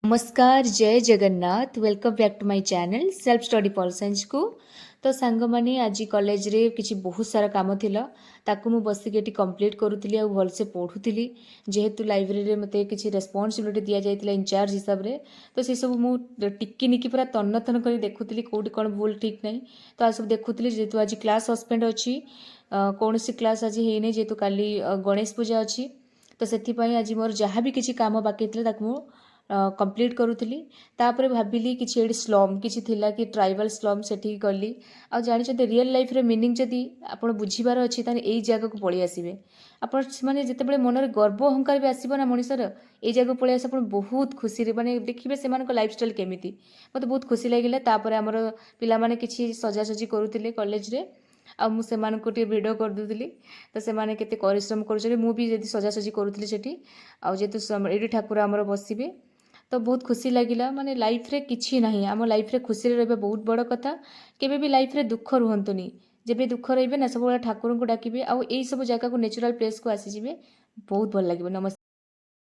नमस्कार जय Jagannath welcome back to my channel self study for science को। तो सांग मैंने आज कॉलेज रे किसी बहुत सारा काम थिला ताकू मु बसिक एटी कंप्लीट करूथली आ भलसे पढ़ुथली जेहेतु लाइब्रेरी रे मते किसी रेस्पोंसिबिलिटी दिया जाइतिला इंचार्ज हिसाब रे। तो से सब मु टिक्की निकी पूरा तन्न तन्न करी देखुथली कोडी कोन भूल ठीक नहीं। तो आ सब देखुथली जेहेतु आज क्लास सस्पेंड अछि कोनसी क्लास आज हे नै जेहेतु काली गणेश पूजा अछि। तो से आज मोर जहाँ भी किसी काम बाकी थे ताकू कंप्लीट करूली। तापर भाविली कि स्लम किसी थिला कि ट्राइबल स्लम सेठी गली आ जानते रियल लाइफ रे मीनिंग जदि आपड़ बुझीबार अच्छी ताने यही जगह को पलि आसबे आपण माने जितेबाला मनरे गर्व अहंकार भी आसब ना मनीषर ये जगह पलि आस बहुत खुशी माने देखिए से लाइफस्टाइल केमिति मत बहुत खुशी लगे। तापर आमर पिला माने किछि सजासजी करुले कॉलेज रे आ मु सेमानकु टे वीडियो कर दूली। तो से माने केते परिश्रम करूछे मु भी जदी सजासजी करुली सेठी आ जेतु एडी ठाकुर आमर बसिबे तो बहुत खुशी लगिला। माने लाइफ रे किछि नाही आम लाइफ रे खुशी रे बहुत बड़ कथा। केबे भी लाइफ रे दुख रुहंतुनी जेबे दुख रहिबे ना सब ठाकुर को डाकिबे आ एई सब जगह को नेचुरल प्लेस को आसी जिवे बहुत भल लागिबो। नमस्कार।